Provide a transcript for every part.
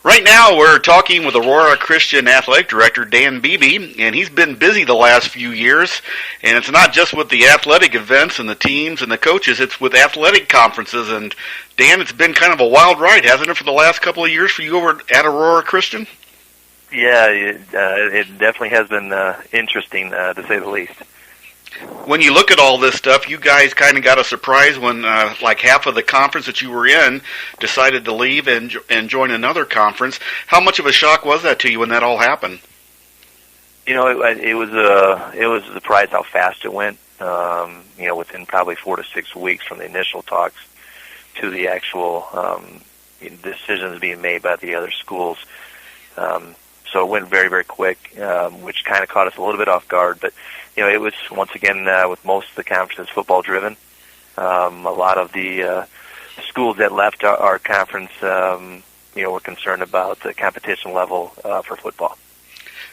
Right now, we're talking with Aurora Christian Athletic Director Dan Beebe, and he's been busy the last few years. And it's not just with the athletic events and the teams and the coaches; it's with athletic conferences. And Dan, it's been kind of a wild ride, hasn't it, for the last couple of years for you over at Aurora Christian? Yeah, it definitely has been interesting, to say the least. When you look at all this stuff, you guys kind of got a surprise when like half of the conference that you were in decided to leave and join another conference. How much of a shock was that to you when that all happened? You know, it was a surprise how fast it went. Within probably 4 to 6 weeks from the initial talks to the actual decisions being made by the other schools. So it went very, very quick, which kind of caught us a little bit off guard. But, it was, once again, with most of the conferences football-driven. A lot of the schools that left our conference, were concerned about the competition level for football.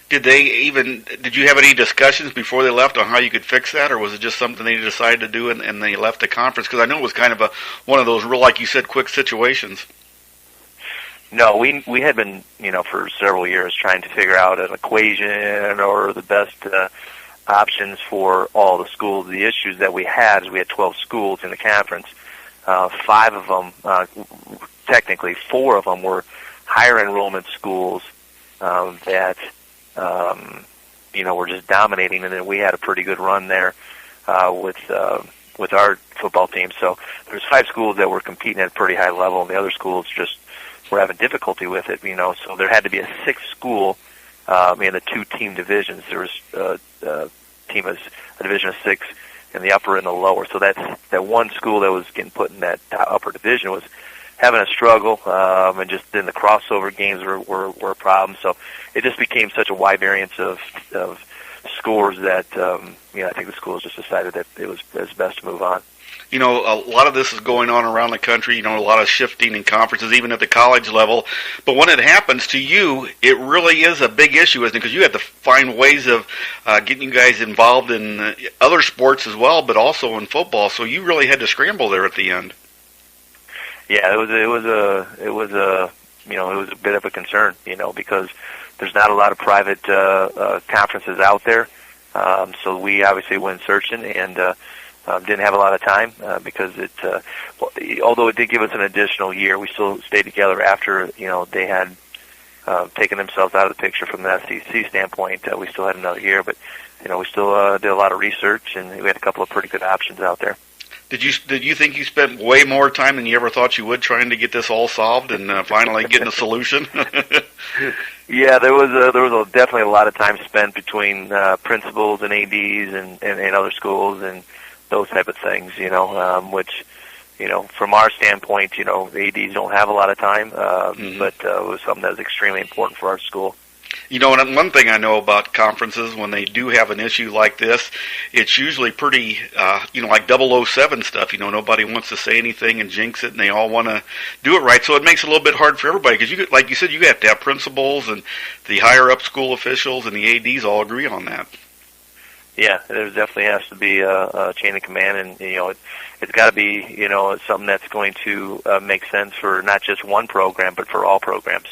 Did you have any discussions before they left on how you could fix that, or was it just something they decided to do and they left the conference? Because I know it was kind of one of those real, like you said, quick situations. No, we had been, for several years trying to figure out an equation or the best options for all the schools. The issues that we had is we had 12 schools in the conference. 5 of them, technically 4 of them were higher enrollment schools that, were just dominating, and then we had a pretty good run there with our football team. So there's 5 schools that were competing at a pretty high level, and the other schools just were having difficulty with it, so there had to be a 6th school in the 2-team divisions. There was a team as a division of 6 in the upper and the lower. So that one school that was getting put in that upper division was having a struggle, and just then the crossover games were a problem. So it just became such a wide variance of scores that I think the schools just decided that it was best to move on. A lot of this is going on around the country, a lot of shifting in conferences, even at the college level. But when it happens to you, it really is a big issue, isn't it? Because you have to find ways of getting you guys involved in other sports as well, but also in football. So you really had to scramble there at the end. Yeah, it was a bit of a concern, because there's not a lot of private conferences out there. So we obviously went searching and didn't have a lot of time because although it did give us an additional year, we still stayed together after they had taken themselves out of the picture from the SEC standpoint. We still had another year, but we still did a lot of research, and we had a couple of pretty good options out there. Did you think you spent way more time than you ever thought you would trying to get this all solved and finally getting a solution? Yeah, there was definitely a lot of time spent between principals and ADs and other schools and those type of things, which, from our standpoint, ADs don't have a lot of time, but it was something that was extremely important for our school. And one thing I know about conferences, when they do have an issue like this, it's usually pretty, like 007 stuff. Nobody wants to say anything and jinx it, and they all want to do it right. So it makes it a little bit hard for everybody because, like you said, you have to have principals and the higher-up school officials and the ADs all agree on that. Yeah, there definitely has to be a chain of command, and it's got to be something that's going to make sense for not just one program, but for all programs.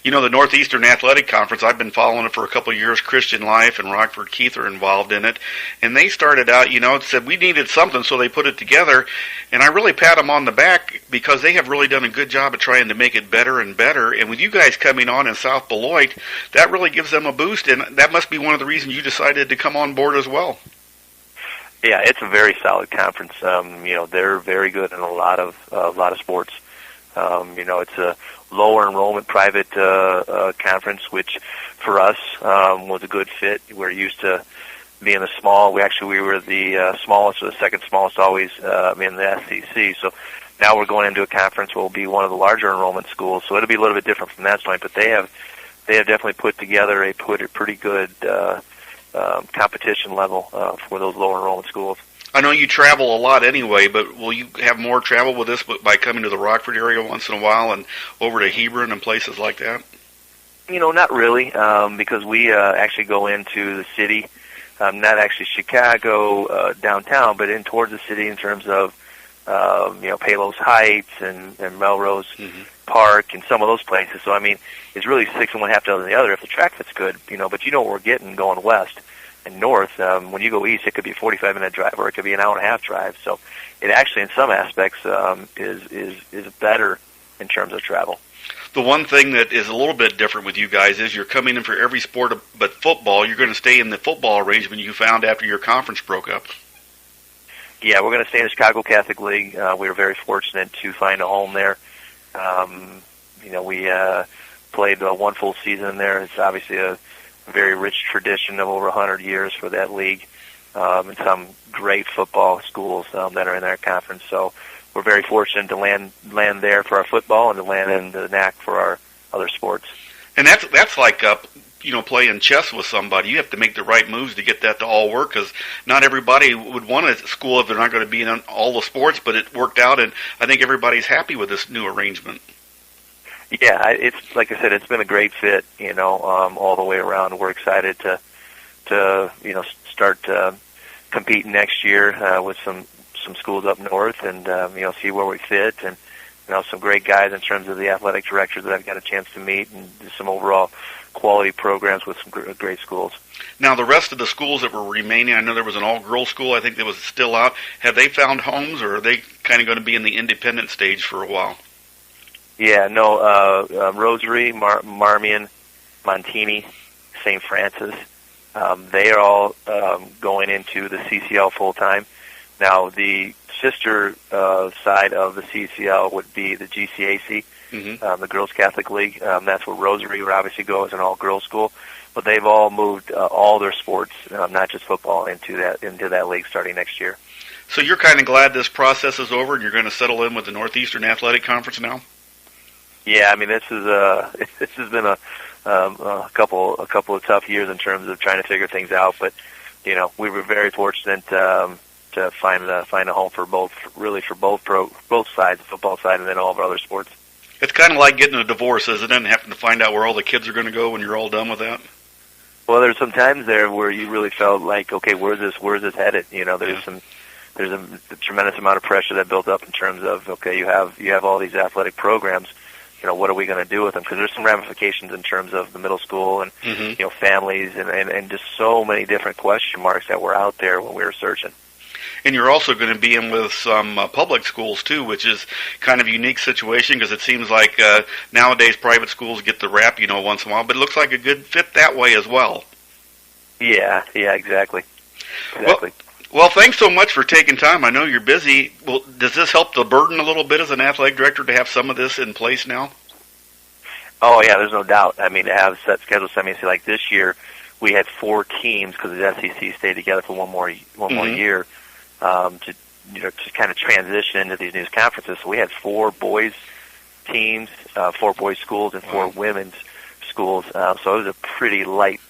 The Northeastern Athletic Conference, I've been following it for a couple of years. Christian Life and Rockford Keith are involved in it. And they started out, said we needed something, so they put it together. And I really pat them on the back because they have really done a good job of trying to make it better and better. And with you guys coming on in South Beloit, that really gives them a boost. And that must be one of the reasons you decided to come on board as well. Yeah, it's a very solid conference. They're very good in a lot of sports. It's a lower enrollment private conference, which for us was a good fit. We're used to being a small. We were the smallest or the second smallest always in the SEC. So now we're going into a conference where we'll be one of the larger enrollment schools. So it'll be a little bit different from that point. But they have definitely put together a pretty good competition level for those lower enrollment schools. I know you travel a lot anyway, but will you have more travel with this by coming to the Rockford area once in a while and over to Hebron and places like that? Not really, because we actually go into the city, not actually Chicago downtown, but in towards the city in terms of Palos Heights and Melrose Park and some of those places. So, I mean, it's really 6 and 1/2 dozen the other if the track fit's good, but you know what we're getting going west and north. When you go east, it could be a 45-minute drive or it could be an hour-and-a-half drive. So it actually, in some aspects, is better in terms of travel. The one thing that is a little bit different with you guys is you're coming in for every sport but football. You're going to stay in the football arrangement you found after your conference broke up. Yeah, we're going to stay in the Chicago Catholic League. We were very fortunate to find a home there. We played one full season there. It's obviously a very rich tradition of over 100 years for that league, and some great football schools that are in that conference. So we're very fortunate to land there for our football and to land in the NAC for our other sports. And that's like playing chess with somebody. You have to make the right moves to get that to all work, because not everybody would want a school if they're not going to be in all the sports, but it worked out, and I think everybody's happy with this new arrangement. Yeah, it's like I said, it's been a great fit, all the way around. We're excited to start competing next year with some schools up north, and see where we fit, and some great guys in terms of the athletic directors that I've got a chance to meet, and some overall quality programs with some great schools. Now, the rest of the schools that were remaining, I know there was an all-girls school, I think that was still out. Have they found homes, or are they kind of going to be in the independent stage for a while? Yeah, no, Rosary, Marmion, Montini, St. Francis, they are all going into the CCL full-time. Now, the sister side of the CCL would be the GCAC, the Girls Catholic League. That's where Rosary would obviously go as an all-girls school. But they've all moved all their sports, not just football, into that league starting next year. So you're kind of glad this process is over and you're going to settle in with the Northeastern Athletic Conference now? Yeah, I mean, this has been a couple of tough years in terms of trying to figure things out. But we were very fortunate to find a home for both sides, the football side and then all of our other sports. It's kind of like getting a divorce, isn't it? And having to find out where all the kids are going to go when you're all done with that. Well, there's some times there where you really felt like, okay, where's this headed? There's a tremendous amount of pressure that built up in terms of, okay, you have all these athletic programs. What are we going to do with them? Because there's some ramifications in terms of the middle school and families and just so many different question marks that were out there when we were searching. And you're also going to be in with some public schools, too, which is kind of a unique situation because it seems like nowadays private schools get the rap, once in a while, but it looks like a good fit that way as well. Yeah, exactly. Well, thanks so much for taking time. I know you're busy. Well, does this help the burden a little bit as an athletic director to have some of this in place now? Oh, yeah, there's no doubt. I mean, to have set schedules, like this year, we had 4 teams because the SEC stayed together for one more year. To kind of transition into these new conferences. So we had 4 boys teams, 4 boys schools, and 4 women's schools. So it was a pretty light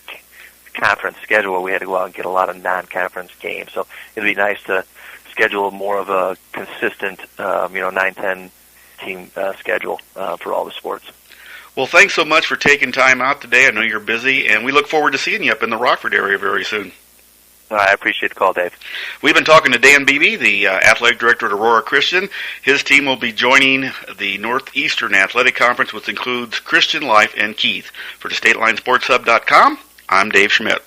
conference schedule where we had to go out and get a lot of non-conference games. So it'd be nice to schedule more of a consistent, 9-10 team schedule for all the sports. Well, thanks so much for taking time out today. I know you're busy, and we look forward to seeing you up in the Rockford area very soon. I appreciate the call, Dave. We've been talking to Dan Beebe, the athletic director at Aurora Christian. His team will be joining the Northeastern Athletic Conference, which includes Christian Life and Keith. For the StatelineSportsHub.com, I'm Dave Schmidt.